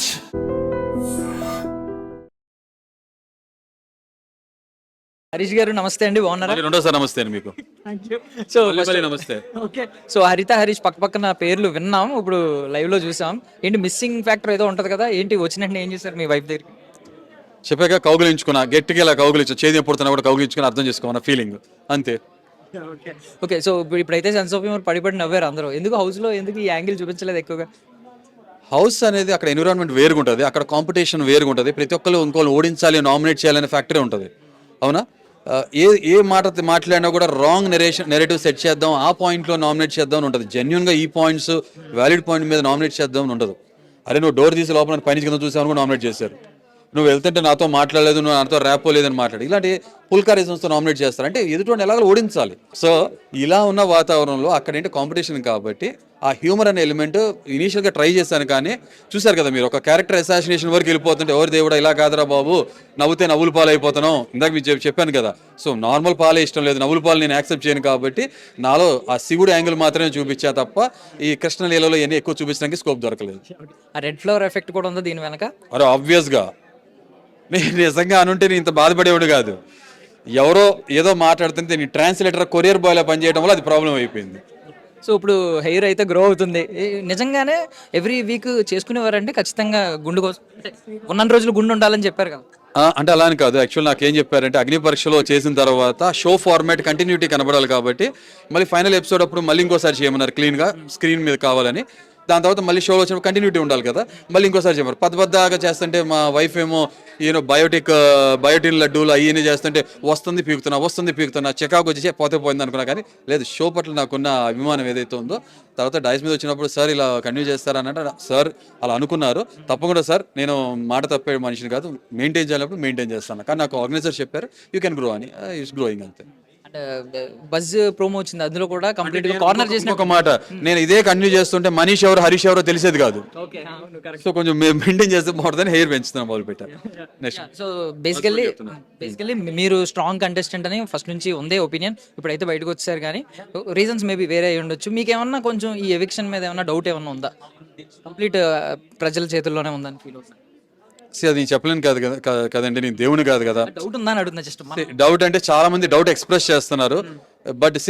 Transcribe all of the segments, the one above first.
రాజ్. హరీష్ గారు నమస్తే అండి, బాగున్నారా? రెండోసారి నమస్తే అండి మీకు. సో నమస్తే. ఓకే, సో హరిత హరీష్ పక్క పక్కన పేర్లు విన్నాం, ఇప్పుడు లైవ్ లో చూసాం. ఏంటి మిస్సింగ్ ఫ్యాక్టర్ ఏదో ఉంటది కదా, ఏంటి వచ్చినట్టు ఏం చేశారు మీ వైఫ్ దగ్గరికి? చెప్పాక కౌగులించుకున్నా, గట్టిగా ఇలా కౌగులించు, చేతి పుడుతున్నా కూడా కౌగులించుకుని అర్థం చేసుకోమన్న ఫీలింగ్ అంతే. ఓకే, సో ఇప్పుడైతే సెన్స్ ఆఫ్ హ్యూమర్ పడి నవ్వారు అందరూ. ఎందుకు హౌస్ లో ఎందుకు ఈ యాంగిల్ చూపించలేదు ఎక్కువగా? హౌస్ అనేది అక్కడ ఎన్విరాన్మెంట్ వేరుగా ఉంటుంది, అక్కడ కాంపిటీషన్ వేరుగా ఉంటుంది. ప్రతి ఒక్కరు ఇంకోళ్ళు ఓడించాలి, నామినేట్ చేయాలనే ఫ్యాక్టరీ ఉంటుంది. అవునా? ఏ మాట మాట్లాడినా కూడా రాంగ్ నెరేటివ్ సెట్ చేద్దాం, ఆ పాయింట్లో నామినేట్ చేద్దాం అని ఉంటుంది. జెన్యున్గా ఈ పాయింట్స్ వ్యాలిడ్ పాయింట్ మీద నామినేట్ చేద్దాం అని ఉండదు. అరే నువ్వు డోర్ తీసి లోపల పైన కింద చూసావు కూడా నామినేట్ చేశారు, నువ్వు వెళ్తుంటే నాతో మాట్లాడలేదు, నువ్వు నాతో ర్యాపో లేదని మాట్లాడి, ఇలాంటి పుల్కా రీజన్స్తో నామినేట్ చేస్తారు. అంటే ఎదుటి ఎలాగో ఓడించాలి. సో ఇలా ఉన్న వాతావరణంలో అక్కడ ఏంటి కాంపిటీషన్ కాబట్టి ఆ హ్యూమర్ అనే ఎలిమెంట్ ఇనీషియల్గా ట్రై చేశాను. కానీ చూసారు కదా మీరు, ఒక క్యారెక్టర్ అసాసినేషన్ వరకు వెళ్ళిపోతుంటే ఎవరి దేవుడా ఇలా కాదురా బాబు, నవ్వుతే నవ్వుల పాలు అయిపోతాను. ఇందాక మీకు చెప్పాను కదా, సో నార్మల్ పాలే ఇష్టం లేదు, నవ్వుల పాలు నేను యాక్సెప్ట్ చేయను. కాబట్టి నాలో ఆ శివుడు యాంగిల్ మాత్రమే చూపించా తప్ప ఈ కృష్ణలీలలో ఇవన్నీ ఎక్కువ చూపించడానికి స్కోప్ దొరకలేదు. ఆ రెడ్ ఫ్లవర్ ఎఫెక్ట్ కూడా ఉందా దీని వెనక? అరే ఆబ్వియస్గా నేను నిజంగా అనుంటే నేను ఇంత బాధపడేవాడు కాదు. ఎవరో ఏదో మాట్లాడుతుంటే నేను ట్రాన్స్లేటర్ కొరియర్ బాయ్లో పనిచేయడం వల్ల అది ప్రాబ్లం అయిపోయింది. సో ఇప్పుడు హెయిర్ అయితే గ్రో అవుతుంది. నిజంగానే ఎవ్రీ వీక్ చేసుకునేవారంటే ఖచ్చితంగా గుండు కోసం ఉన్న రోజులు గుండు ఉండాలని చెప్పారు కదా? అంటే అలా అని కాదు. యాక్చువల్ నాకేం చెప్పారంటే అగ్ని పరీక్షలో చేసిన తర్వాత షో ఫార్మాట్ కంటిన్యూటీ కనబడాలి కాబట్టి మళ్ళీ ఫైనల్ ఎపిసోడ్ అప్పుడు మళ్ళీ ఇంకోసారి చేయమన్నారు, క్లీన్గా స్క్రీన్ మీద కావాలని. దాని తర్వాత మళ్ళీ షోలో వచ్చినప్పుడు కంటిన్యూటీ ఉండాలి కదా, మళ్ళీ ఇంకోసారి చెప్పారు. పద్దగా చేస్తుంటే మా వైఫ్ ఏమో ఈయన బయోటిన్ లడ్డూలు అవన్నీ చేస్తుంటే వస్తుంది పీకుతున్నా చికాకు వచ్చి పోతే పోయింది అనుకున్నా. కానీ లేదు, షో పట్ల నాకున్న అభిమానం ఏదైతే ఉందో. తర్వాత డైస్ మీద వచ్చినప్పుడు సార్ ఇలా కంటిన్యూ చేస్తారనంటే సార్ అలా అనుకున్నారు. తప్పకుండా సార్, నేను మాట తప్పే మనిషిని కాదు, మెయింటైన్ చేయాలప్పుడు మెయింటైన్ చేస్తాను. కానీ నాకు ఆర్గనైజర్ చెప్పారు యూ కెన్ గ్రో అని, ఇట్స్ గ్రోయింగ్ అంతే. బజ్ ప్రోమో వచ్చింది, అందులో కూడా కంప్లీట్ కార్నర్ చేసిన ఒక మాట, నేను ఇదే కంటిన్యూ చేస్తుంటే మనీష్ ఎవరు హరీష్ ఎవరో తెలిసేది కాదు. సో కొంచెం మెయింటైన్ చేస్తే బాగుంటుందని హెయిర్ పెంచుతున్నాం మొదలు పెట్టారు. నెక్స్ట్ సో బేసికల్లీ మీరు స్ట్రాంగ్ కంటెస్టెంట్ అని ఫస్ట్ నుంచి ఉందే ఒపీనియన్, ఇప్పుడైతే బయటకు వచ్చారు. కానీ రీజన్స్ మేబీ వేరే అయి ఉండొచ్చు. మీకు ఏమన్నా కొంచెం ఈ ఎవిక్షన్ మీద ఏమన్నా డౌట్ ఏమన్నా ఉందా? కంప్లీట్ ప్రజల చేతుల్లోనే ఉందని ఫీల్ అవుతుంది. అది చెప్పలేను కాదు కదండి, నేను దేవుని కాదు కదా. డౌట్ ఉందా అని అడుగుతున్నా జస్ట్. డౌట్ అంటే చాలా మంది డౌట్ ఎక్స్ప్రెస్ చేస్తున్నారు. బట్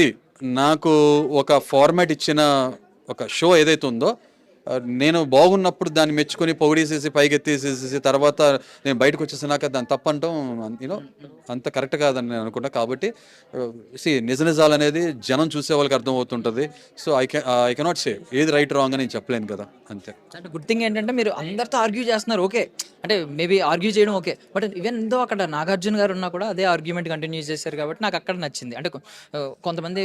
నాకు ఒక ఫార్మాట్ ఇచ్చిన ఒక షో ఏదైతే ఉందో, నేను బాగున్నప్పుడు దాన్ని మెచ్చుకొని పొగిడేసేసి పైకి ఎత్తేసేసి తర్వాత నేను బయటకు వచ్చేసినాక దాన్ని తప్పంటాం అంత కరెక్ట్ కాదని నేను అనుకుంటా. కాబట్టి నిజాలు అనేది జనం చూసే వాళ్ళకి అర్థమవుతుంటుంది. సో ఐ కెనాట్ సే ఏది రైట్ రాంగ్ అని నేను చెప్పలేను కదా, అంతే. అంటే గుడ్ థింగ్ ఏంటంటే మీరు అందరితో ఆర్గ్యూ చేస్తున్నారు, ఓకే. అంటే మేబీ ఆర్గ్యూ చేయడం ఓకే, బట్ ఈవెన్ దో అక్కడ నాగార్జున గారు ఉన్నా కూడా అదే ఆర్గ్యుమెంట్ కంటిన్యూ చేశారు కాబట్టి నాకు అక్కడ నచ్చింది. అంటే కొంతమంది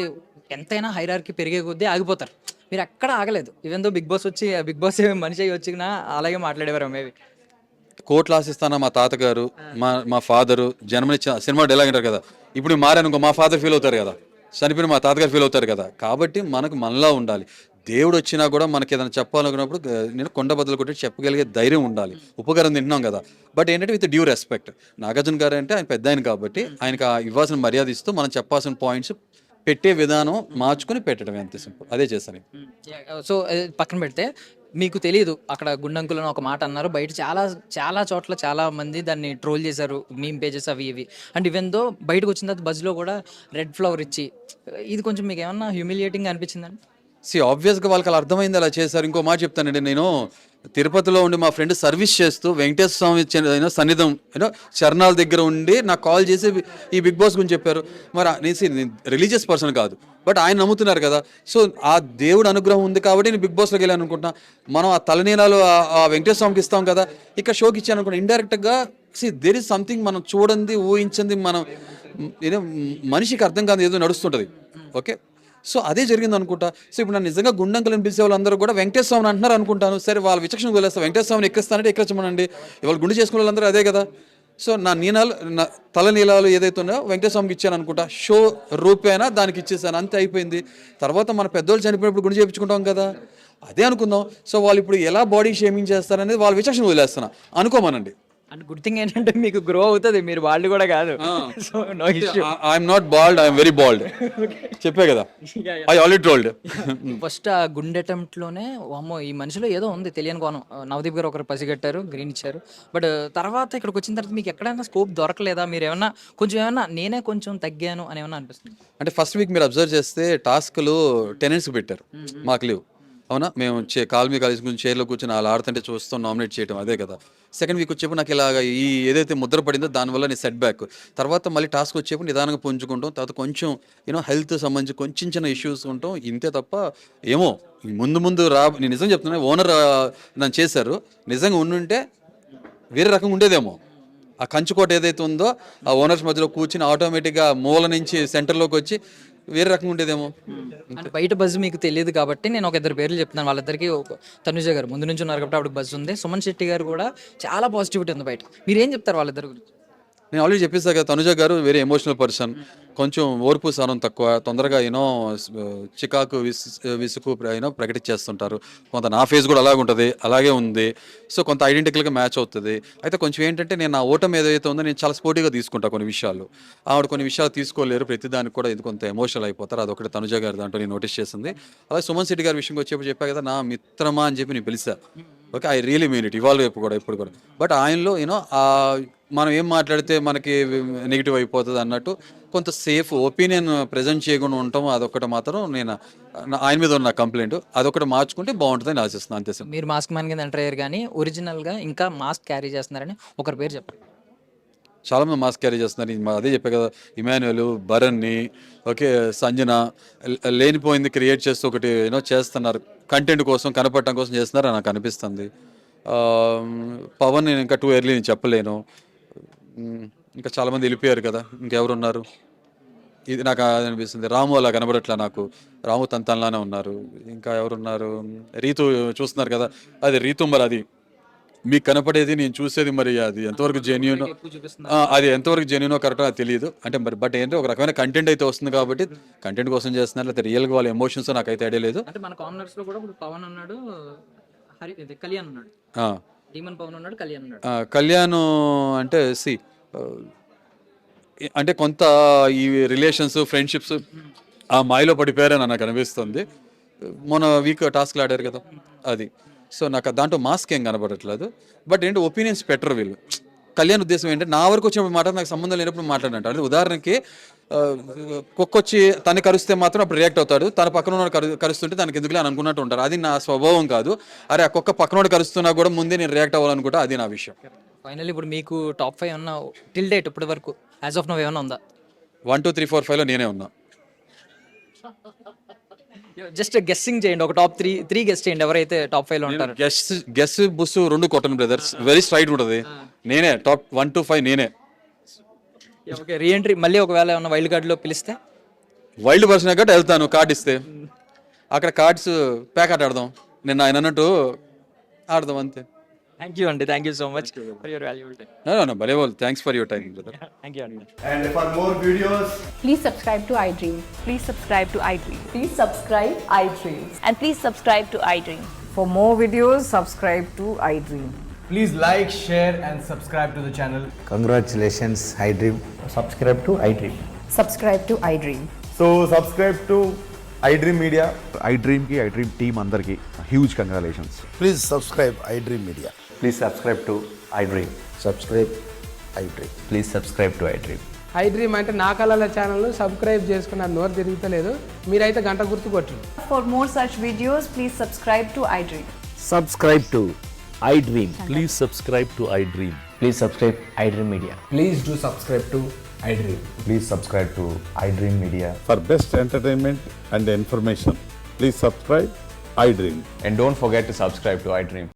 ఎంతైనా హైరార్కీ పెరిగే కొద్దీ ఆగిపోతారు, మీరు ఎక్కడ ఆగలేదు. ఈవెన్ దో బిగ్ బాస్ మనిషి అయ్యి వచ్చినా అలాగే మాట్లాడేవారు. మేబీ కోట్లు ఆశిస్తానా మా తాతగారు, మా ఫాదరు జన్మనిచ్చిన సినిమా డైలాగ్ అంటారు కదా, ఇప్పుడు మారానుకో మా ఫాదర్ ఫీల్ అవుతారు కదా, చనిపోయిన మా తాతగారు ఫీల్ అవుతారు కదా. కాబట్టి మనకు మనలా ఉండాలి. దేవుడు వచ్చినా కూడా మనకి ఏదైనా చెప్పాలనుకున్నప్పుడు నేను కొండ బదులు కొట్టి చెప్పగలిగే ధైర్యం ఉండాలి. ఉపకారం తింటున్నాం కదా, బట్ ఏంటంటే విత్ డ్యూ రెస్పెక్ట్. నాగార్జున గారు అంటే ఆయన పెద్ద ఆయన కాబట్టి ఆయనకు ఇవ్వాల్సిన మర్యాద ఇస్తూ మనం చెప్పాల్సిన పాయింట్స్ పెట్టే విధానం మార్చుకుని పెట్టడం, అంతే సింపుల్. అదే చేస్తాను. సో పక్కన పెడితే మీకు తెలియదు, అక్కడ గుండంకులను ఒక మాట అన్నారు, బయట చాలా చోట్ల చాలా మంది దాన్ని ట్రోల్ చేశారు, మీమ్ పేజెస్ అవి ఇవి. అండ్ ఈవెన్ దో బయటకు వచ్చిన తర్వాత బజ్లో కూడా రెడ్ ఫ్లవర్ ఇచ్చి, ఇది కొంచెం మీకు ఏమన్నా హ్యూమిలియేటింగ్ అనిపించిందండి? ఆబ్వియస్గా వాళ్ళకి అలా అర్థమైంది, అలా చేశారు. ఇంకో మాట చెప్తానండి, నేను తిరుపతిలో ఉండి మా ఫ్రెండ్ సర్వీస్ చేస్తూ వెంకటేశ్వర స్వామి సన్నిధం చరణాల దగ్గర ఉండి నాకు కాల్ చేసి ఈ బిగ్ బాస్ గురించి చెప్పారు. మరి నేను రిలీజియస్ పర్సన్ కాదు, బట్ ఆయన నమ్ముతున్నారు కదా. సో ఆ దేవుడు అనుగ్రహం ఉంది కాబట్టి నేను బిగ్ బాస్లోకి వెళ్ళాను అనుకుంటున్నా. మనం ఆ తలనీలాలు ఆ వెంకటేశ్వర స్వామికి ఇస్తాం కదా, ఇక్కడ షోకి ఇచ్చాను అనుకుంటా. ఇండైరెక్ట్గా దేర్ ఇస్ సంథింగ్ మనం చూడండి ఊహించింది, మనం మనిషికి అర్థం కాదు ఏదో నడుస్తుంటుంది. ఓకే, సో అదే జరిగింది అనుకుంటా. సో ఇప్పుడు నన్ను నిజంగా గుండంకులను పిలిచే వాళ్ళందరూ కూడా వెంకటేశ్వర స్వామిని అంటున్నారు అనుకుంటాను. సరే, వాళ్ళ విచక్షణ వదిలేస్తా, వెంకటేశ్వర స్వామిని ఎక్కిస్తానంటే ఎక్కచ్చమనండి, ఇవాళ గుండు చేసుకునే వాళ్ళందరూ అదే కదా. సో నా తల నీలాలు ఏదైతే ఉన్నాయో వెంకటేశ్వర స్వామికి ఇచ్చాను అనుకుంటా, షో రూపేనా దానికి ఇచ్చేసాను, అంతే అయిపోయింది. తర్వాత మన పెద్దోళ్ళు చనిపోయినప్పుడు గుండు చేయించుకుంటాం కదా, అదే అనుకుందాం. సో వాళ్ళు ఇప్పుడు ఎలా బాడీ షేమింగ్ చేస్తారనేది వాళ్ళ విచక్షణ వదిలేస్తున్నా, అనుకోమనండి. అండ్ గుడ్ థింగ్ ఏంటంటే మీకు గ్రో అవుతుంది, మీరు వాళ్ళు కూడా కాదు. So no issue. I'm not bald, I'm very bald. చెప్పే కదా, ఐ ఆల్రెడీ టోల్డ్. ఫస్ట్ ఆ గుండె అటెంప్ట్ లోనే అమ్మో ఈ మనిషిలో ఏదో ఉంది తెలియని కోణం. నవదీప్ గారు ఒకరు పసిగట్టారు, గ్రీన్ ఇచ్చారు. బట్ తర్వాత ఇక్కడికి వచ్చిన తర్వాత మీకు ఎక్కడైనా స్కోప్ దొరకలేదా? మీరు ఏమన్నా కొంచెం ఏమన్నా నేనే కొంచెం తగ్గాను అని ఏమన్నా అనిపిస్తుంది? అంటే ఫస్ట్ వీక్ మీరు అబ్జర్వ్ చేస్తే టాస్క్లు టెనెంట్స్కి పెట్టారు, మాకు లేవు. అవునా, మేము కాల్మీ కాలేజ్ గురించి చైర్లో కూర్చొని వాళ్ళు ఆడుతుంటే చూస్తాం, నామినేట్ చేయడం, అదే కదా. సెకండ్ వీక్ వచ్చేప్పుడు నాకు ఇలాగ ఈ ఏదైతే ముద్ర పడిందో దానివల్ల నేను సెట్ బ్యాక్. తర్వాత మళ్ళీ టాస్క్ వచ్చేప్పుడు నిదానంగా పుంజుకుంటాం, తర్వాత కొంచెం హెల్త్ సంబంధించి కొంచెం చిన్న ఇష్యూస్ ఉంటాం, ఇంతే తప్ప ఏమో ముందు ముందు నేను నిజం చెప్తున్నా, ఓనర్ నన్ను చేశారు, నిజంగా ఉండుంటే వేరే రకంగా ఉండేదేమో. ఆ కంచుకోట ఏదైతే ఉందో ఆ ఓనర్స్ మధ్యలో కూర్చుని ఆటోమేటిక్గా మూల నుంచి సెంటర్లోకి వచ్చి వేరే రకంగా ఉండేదేమో. అంటే బయట బజ్ మీకు తెలియదు కాబట్టి నేను ఒక ఇద్దరు పేర్లు చెప్తున్నాను. వాళ్ళిద్దరికి తనుజ గారు ముందు నుంచి ఉన్నారు కాబట్టి ఆవిడకి బజ్ ఉంది. సుమన్ శెట్టి గారు కూడా చాలా పాజిటివిటీ ఉంది బయట. మీరు ఏం చెప్తారు వాళ్ళిద్దరి గురించి? నేను ఆల్రెడీ చెప్పేసా కదా, తనుజ గారు వెరీ ఎమోషనల్ పర్సన్, కొంచెం ఓర్పు సహనం తక్కువ, తొందరగా చికాకు విసుకు ప్రకటించేస్తుంటారు. కొంత నా ఫేస్ కూడా అలాగే ఉంటుంది, అలాగే ఉంది. సో కొంత ఐడెంటికల్గా మ్యాచ్ అవుతుంది. అయితే కొంచెం ఏంటంటే నేను నా ఓటమి ఏదైతే ఉందో నేను చాలా స్పోర్టివ్గా తీసుకుంటా కొన్ని విషయాలు. ఆవిడ కొన్ని విషయాలు తీసుకోలేరు, ప్రతిదానికి కూడా ఇది కొంత ఎమోషనల్ అయిపోతారు. అదొకటి తనుజ గారి దాంట్లో నేను నోటీస్ చేసింది. అలాగే సుమన్ శెట్టి గారి విషయంకి వచ్చేప్పుడు చెప్పా కదా, నా మిత్రమా అని చెప్పి నేను పిలిచా. Okay, I really mean it, ఇవాళ రేపు కూడా ఇప్పుడు కూడా. బట్ ఆయనలో మనం ఏం మాట్లాడితే మనకి నెగిటివ్ అయిపోతుంది అన్నట్టు కొంత సేఫ్ ఒపీనియన్ ప్రజెంట్ చేయకుండా ఉండటం, అదొకటి మాత్రం నేను ఆయన మీద ఉన్న కంప్లైంట్, అదొకటి మార్చుకుంటే బాగుంటుందని ఆశిస్తున్నాను, అంతే సార్. మీరు మాస్క్ మ్యాన్ కింద ఎంటర్ అయ్యారు కానీ ఒరిజినల్గా ఇంకా మాస్క్ క్యారీ చేస్తున్నారని ఒకరి పేరు చెప్పండి. చాలామంది మాస్క్ క్యారీ చేస్తున్నారు, అదే చెప్పే కదా, ఇమాన్యుయల్, భరణ్ని, ఓకే, సంజన, లేనిపోయింది క్రియేట్ చేస్తూ ఒకటి చేస్తున్నారు, కంటెంట్ కోసం కనపడటం కోసం చేస్తున్నారు అని నాకు అనిపిస్తుంది. పవన్ నేను ఇంకా టూ ఎర్లీ నేను చెప్పలేను. ఇంకా చాలామంది వెళ్ళిపోయారు కదా, ఇంకెవరున్నారు? ఇది నాకు అనిపిస్తుంది. రాము అలా కనబడట్లా నాకు, రాము తనలానే ఉన్నారు. ఇంకా ఎవరున్నారు? రీతు చూస్తున్నారు కదా, అది రీతు, మరి అది మీకు కనపడేది నేను చూసేది, మరి అది ఎంతవరకు జెన్యూన్, అది ఎంతవరకు జెన్యూనో కరెక్టో అది తెలియదు. అంటే మరి బట్ ఏంటంటే ఒక రకమైన కంటెంట్ అయితే వస్తుంది కాబట్టి కంటెంట్ కోసం చేస్తున్నారు, లేకపోతే రియల్గా వాళ్ళ ఎమోషన్స్ నాకైతే ఐడియా లేదు. అంటే మన కార్నర్స్ లో కూడా పవన్ ఉన్నాడు, కళ్యాణ్ ఉన్నాడు, డీమన్ పవన్ ఉన్నాడు, కళ్యాణ్ ఉన్నాడు. కళ్యాణ్ అంటే అంటే కొంత ఈ రిలేషన్స్, ఫ్రెండ్షిప్స్ ఆ మాయలో పడిపోయారని నాకు అనిపిస్తుంది. మొన్న వీక్ టాస్క్లు ఆడారు కదా, అది. సో నాకు దాంట్లో మాస్క్ ఏం కనబడట్లేదు. బట్ ఏంటి ఒపీనియన్స్ పెట్టరు వీళ్ళు. కళ్యాణ్ ఉద్దేశం ఏంటంటే నా వరకు వచ్చినప్పుడు మాట నాకు సంబంధం లేనప్పుడు మాట్లాడంట. అంటే ఉదాహరణకి కుక్కొచ్చి తను కరిస్తే మాత్రం అప్పుడు రియాక్ట్ అవుతాడు, తన పక్కన కరుస్తుంటే తనకి ఎందుకులే అని అనుకున్నట్టు ఉంటారు. అది నా స్వభావం కాదు. అరే ఆ కుక్క పక్కనోడు కరుస్తున్నా కూడా ముందే నేను రియాక్ట్ అవ్వాలనుకుంటా, అది నా విషయం. ఫైనల్లీ ఇప్పుడు మీకు టాప్ 5 ఉన్న టిల్ డేట్ ఇప్పటి వరకు యాజ్ ఆఫ్ నౌ ఏమైనా ఉందా? 1, 2, 3, 4, 5లో నేనే ఉన్నా. జస్ట్ గెస్సింగ్ చేయండి, ఒక టాప్ 3 గెస్ చేయండి ఎవరైతే టాప్ 5 లో ఉంటారు. గెస్ బుస్ 2 కొట్టను బ్రదర్స్, వెరీ స్ట్రైట్ ఉంటుంది. నేనే టాప్ 1 to 5 నేనే. ఓకే, రీఎంట్రీ మళ్ళీ ఒకవేళ ఏమన్నా వైల్డ్ కార్డ్లో పిలిస్తే? వైల్డ్ పర్సన్ కాబట్టి వెళ్తాను. కార్డ్ ఇస్తే అక్కడ కార్డ్స్ ప్యాక్ ఆట ఆడదాం, నిన్న ఆయన అన్నట్టు ఆడదాం, అంతే. థ్యాంక్ యూ అండి, thank you so much for your valuable time. No, very well. Thanks for your time, brother. Thank you అండి. And for more videos, Please subscribe to iDream. Please subscribe to iDream. Please subscribe iDream. And please subscribe to iDream. For more videos, subscribe to iDream. please like, share, and subscribe to the channel. Congratulations, iDream. Subscribe to iDream. Subscribe to iDream. So subscribe to iDream Media. iDream team అందరికి huge congratulations. Please subscribe iDream Media. Please subscribe to iDream. Subscribe iDream. Please subscribe to iDream. iDream అంటే నా కళల ఛానల్ను subscribe చేసుకున్న నోరు తిరుగుతలేదు, మీరైతే గంట గుర్తు కొట్టండి. For more such videos, please subscribe to iDream. Subscribe to iDream. Please subscribe to iDream. Please subscribe iDream Media. Please do subscribe to iDream. Please subscribe to iDream Media. For best entertainment and information, please subscribe iDream. And don't forget to subscribe to iDream.